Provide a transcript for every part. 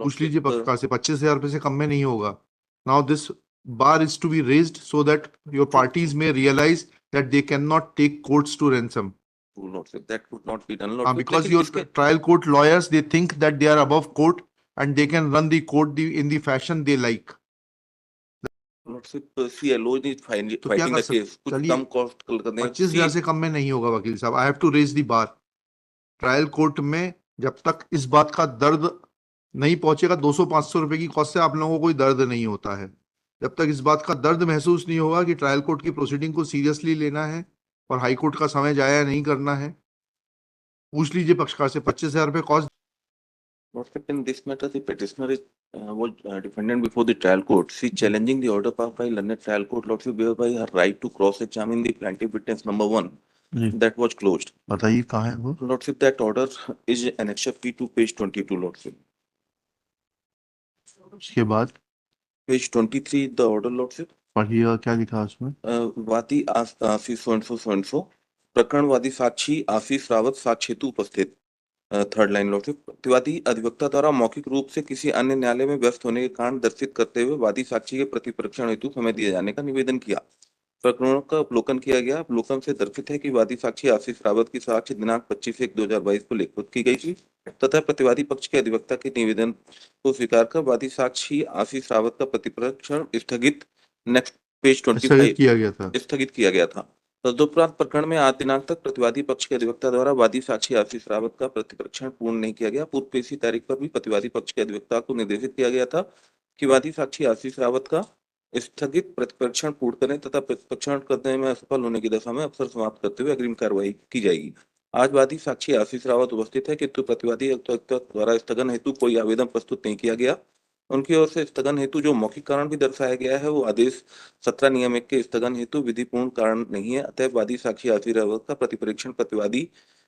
पूछ लीजिए पक्का से 25,000 रुपए से कम में नहीं होगा. Now this bar is to be raised so that your parties may realize that they cannot take courts to ransom. Lordship, that would not be done, Because लेकिन your इसके trial court lawyers, they think that they are above court and they can run the court in the fashion they like. Lordship, CLO is तो क्या fighting कर the case, सकते? कुछ चलिए, कम cost करने 25,000 से कम में नहीं होगा वकील साहब. I have to raise the bar. Trial court में जब तक इस बात का दर्द नहीं पहुंचेगा, 200-500 रुपए की कॉस्ट से आप लोगों को कोई दर्द नहीं होता है. जब तक इस बात का दर्द महसूस नहीं होगा कि ट्रायल कोर्ट की प्रोसीडिंग को सीरियसली लेना है और हाई कोर्ट का समय जाया नहीं करना है, पूछ लीजिए पक्षकार से 25,000 रुपए cost. Lordship, in this matter, the petitioner is was defendant before the trial court. She challenging the order passed by learned trial court, Lordship, whereby her right to cross-examine the plaintiff witness number 1 that was closed. बताइए कहाँ है वो? Lordship, that order is annexure P2, page 22, Lordship. उसके बाद Page 23, the order, Lordship. पढ़िएगा क्या लिखा है उसमें. वादी आशीष सोनसो प्रकरणवादी साक्षी आशीष रावत साक्ष्य हेतु उपस्थित. थर्ड लाइन, लॉर्डशिप, प्रतिवादी अधिवक्ता द्वारा मौखिक रूप से किसी अन्य न्यायालय में व्यस्त होने के कारण दर्शित करते हुए वादी साक्षी के प्रतिपरीक्षण हेतु समय दिए जाने का निवेदन किया. प्रकरणों का अवलोकन किया गया. अवलोकन से दर्शित है कि वादी साक्षी आशीष रावत की साक्ष्य दिनांक 25/1/2022 को लिखित की गई थी तथा प्रतिवादी पक्ष के अधिवक्ता के निवेदन को स्वीकार कर वादी साक्षी आशीष रावत का प्रतिपरीक्षण स्थगित नेक्स्ट पेज 25 स्थगित किया गया था. तदुपरांत प्रकरण में आज दिनांक तक प्रतिवादी पक्ष के अधिवक्ता द्वारा वादी साक्षी आशीष रावत का प्रतिपरीक्षण पूर्ण नहीं किया गया. पूर्व पेशी तारीख पर भी प्रतिवादी पक्ष के अधिवक्ता को निर्देशित किया गया था कि वादी साक्षी आशीष रावत का स्थगित प्रतिपरीक्षण पूर्ण करें तथा प्रतिपरीक्षण करने में असफल होने की दशा में अवसर समाप्त करते हुए अग्रिम कार्रवाई की जाएगी. आज वादी साक्षी आशीष रावत उपस्थित है किंतु प्रतिवादी अधिवक्ता द्वारा स्थगन हेतु कोई आवेदन प्रस्तुत नहीं किया गया. उनकी ओर से स्थगन हेतु जो मौखिक कारण भी दर्शाया गया है वो आदेश 17 नियम 1 के स्थगन हेतु विधिपूर्ण कारण नहीं है. अतः वादी साक्षी आशीष रावत का प्रतिपरीक्षण प्रतिवादी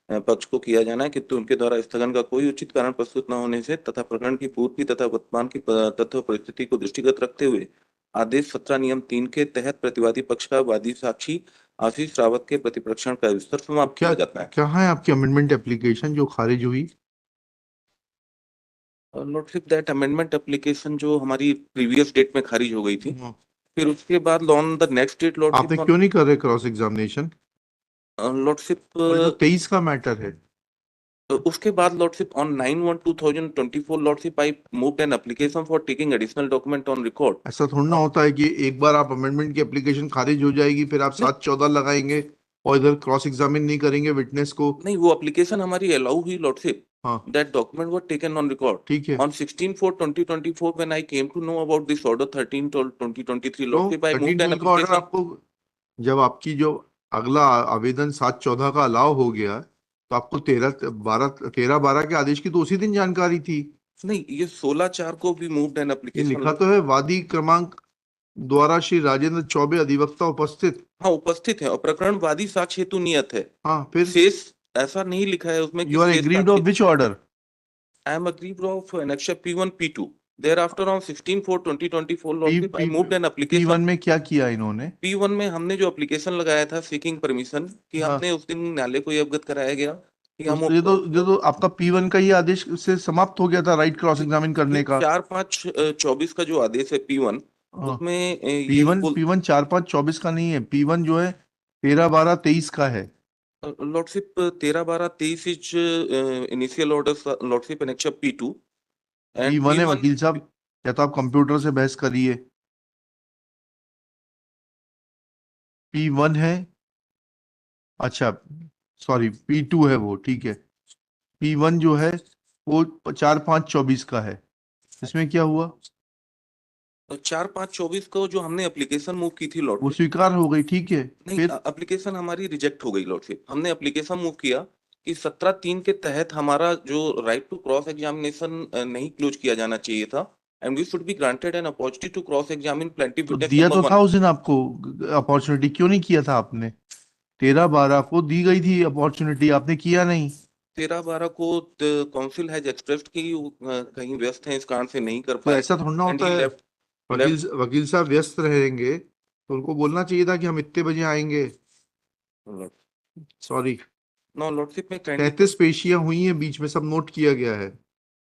पक्ष को किया जाना है किंतु उनके द्वारा स्थगन का कोई उचित कारण प्रस्तुत न होने से तथा प्रकरण की पूर्व की तथा वर्तमान की तथ्य परिस्थिति को दृष्टिगत रखते हुए आदेश 17 नियम 3 के तहत प्रतिवादी पक्ष का वादी साक्षी आशीष रावत के प्रतिपरीक्षण का विस्तार समाप्त किया जाता है. क्या है आपकी अमेंडमेंट एप्लीकेशन जो खारिज हुई? लॉर्डशिप, दैट अमेंडमेंट एप्लीकेशन जो हमारी प्रीवियस डेट में खारिज हो गई थी, फिर उसके बाद on the next date lordship. आपने क्यों नहीं कर रहे क्रॉस एग्जामिनेशन? लॉर्डशिप, 23 का मैटर है. उसके बाद lordship on 9/1/2024 lordship I moved an application for taking additional document on record. ऐसा थोड़ा ना होता है कि एक बार आप अमेंडमेंट की एप्लीकेशन खारिज हो जाएगी फिर आप 7/14 लगाएंगे और इधर क्रॉस एग्जामिन नहीं करेंगे विटनेस को. नहीं, वो एप्लीकेशन हमारी अलाउ हुई लॉर्डशिप. हाँ, that document was taken on record. ठीक है. On 16/4/2024 when I came to know about this order 13/2023 lordship I moved an application. आपको जब आपकी जो अगला आवेदन 7/14 का अलाउ हो गया तो आपको 13/12 के आदेश की तो उसी दिन जानकारी थी. नहीं, ये 16/4 को भी मूव्ड एन एप्लीकेशन लिखा तो है वादी क्रमांक द्वारा श्री राजेंद्र चौबे अधिवक्ता उपस्थित. हाँ, उपस्थित है और प्रकरण वादी साक्ष्य हेतु नियत है. हाँ, फिर शेष ऐसा नहीं लिखा है उसमें. You are aggrieved of which order? I am aggrieved of annexure P1 P2. Thereafter on 16/4/2024 lordship I moved an application. P1 में क्या किया इन्होंने? P1 में हमने जो एप्लीकेशन लगाया था सीकिंग परमिशन कि हमने उस दिन न्यायालय को ये अवगत कराया गया कि हम ये तो आपका P1 का ये आदेश से समाप्त हो गया था राइट क्रॉस एग्जामिन करने का. 4/5/24 का जो आदेश है P1 उसमें P1 4/5/24 का नहीं है. P1 जो है 13/12/23 का है. Lordship 13/12/23 is initial order lordship annexure P2 P1 है वकील साहब, या तो आप कंप्यूटर से बहस करिए. P1 है, अच्छा सॉरी P2 है वो, ठीक है. P1 जो है वो 4/5/24 का है. इसमें क्या हुआ? 4/5/24 को जो हमने एप्लीकेशन मूव की थी लॉर्डशिप वो स्वीकार हो गई, ठीक है. नहीं, एप्लीकेशन हमारी रिजेक्ट हो गई लॉर्डशिप. हमने एप्लीकेशन मूव किया कि 17(3) के तहत हमारा जो राइट टू क्रॉस एग्जामिनेशन नहीं क्लोज किया जाना चाहिए था and we should be granted an opportunity to cross examine plaintiff witness. दिया तो था उस दिन आपको अपॉर्चुनिटी, क्यों नहीं किया था आपने? 13/12 को दी गई थी अपॉर्चुनिटी, आपने किया नहीं. 13/12 को काउंसिल हैज एक्सप्रेस्ड कि कहीं व्यस्त हैं इस कारण से नहीं कर पाए. ऐसा थोड़ा ना होता है. वकील साहब व्यस्त रहेंगे तो उनको बोलना चाहिए था कि हम इतने बजे आएंगे. सॉरी. नो लॉर्डशिप में 33 पेशियां हुई हैं बीच में, सब नोट किया गया है.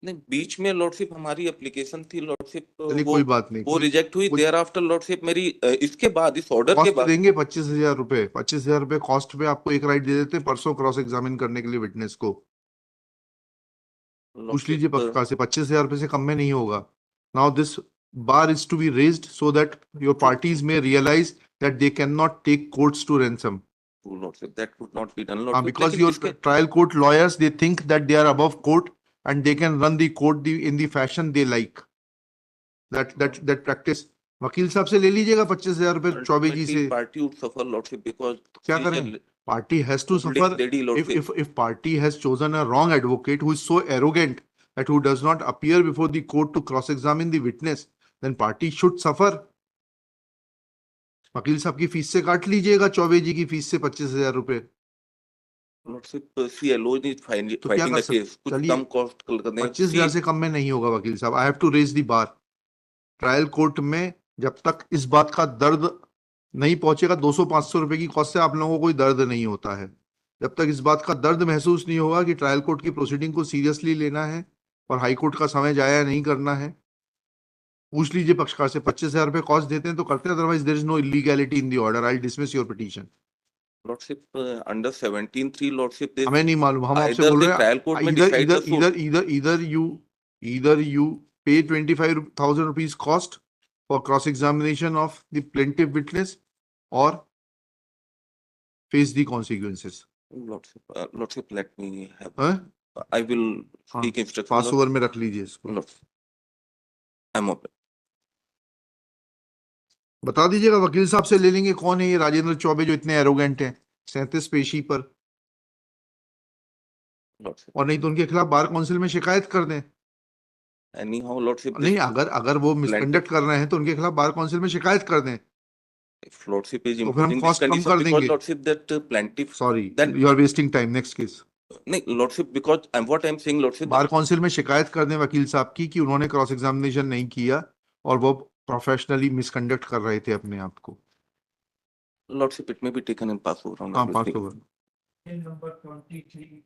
नहीं, बीच में लॉर्डशिप हमारी एप्लीकेशन थी लॉर्डशिप, चलिए कोई बात नहीं, वो रिजेक्ट हुई। कुछ देयर आफ्टर लॉर्डशिप मेरी इसके बाद, इस ऑर्डर के कॉस्ट बाद देंगे 25,000 रुपए, 25,000 रुपए कॉस्ट पे आपको एक राइट दे देते हैं परसों क्रॉस एग्जामिन करने के लिए विटनेस को। पूछ लीजिए लॉर्डशिप पक्षकार से, 25,000 रुपए से कम में नहीं होगा। Now this bar is to be raised so that your parties में realise that they can not take courts to ransom. Lordship that could not be done lordship, Because लेकिन your इसके trial court lawyers, they think that they are above court and they can run the court in the fashion they like. That practice वकील साहब से ले लीजिएगा 25,000 रुपए चौबे जी से। Party would suffer lordship because क्या करें? Party has to suffer if party has chosen a wrong advocate who is so arrogant that who does not appear before the court to cross-examine the witness, then party should suffer. वकील साहब की fees से काट लीजिएगा चौबे जी की fees से 25,000 रुपए। Lordship CLO is तो क्या फाइटिंग कर द केस, कुछ चलिए कम कॉस्ट कर दें। 25,000 से कम में नहीं होगा वकील साहब। I have to raise the bar. Trial court में जब तक इस बात का दर्द नहीं पहुंचेगा, 200-500 रुपए की कॉस्ट से आप लोगों को कोई दर्द नहीं होता है। जब तक इस बात का दर्द महसूस नहीं होगा कि ट्रायल कोर्ट की प्रोसीडिंग को सीरियसली लेना है और हाई कोर्ट का समय जाया नहीं करना है, पूछ लीजिए पक्षकार से। 25,000 रुपए कॉस्ट देते हैं तो करते हैं, otherwise there is no illegality in the order. I dismiss your petition. Lordship under 17(3) lordship हमें नहीं मालूम, हम आपसे बोल रहे ट्रायल कोर्ट में decide the either you pay 25,000 rupees cost for cross examination of the plaintiff witness or face the consequences. Lordship let me have, हाँ? I will हाँ, टेक इंस्ट्रक्शन। पास ओवर में रख लीजिए इसको। I am open. बता दीजिएगा वकील साहब से ले लेंगे कौन है ये राजेंद्र चौबे जो इतने एरोगेंट हैं 37 पेशी पर। और नहीं तो उनके खिलाफ बार काउंसिल में शिकायत कर दें। एनीहाउ लॉर्डशिप नहीं, अगर वो मिसकंडक्ट कर रहे हैं तो उनके खिलाफ बार काउंसिल में शिकायत कर दें। लॉर्डशिप इज तो फिर हम इम्पोजिंग कॉस्ट कम कर देंगे। Lordship that plaintiff, sorry, you are wasting time. Next case. नहीं lordship, because I am what I am saying lordship, bar council में शिकायत कर दें वकील साहब की कि उन्होंने क्रॉस एग्जामिनेशन नहीं किया और वो प्रोफेशनली मिसकंडक्ट कर रहे थे अपने आप को। Lordship it may be taken in pass over. हाँ, पास ओवर। In number 23,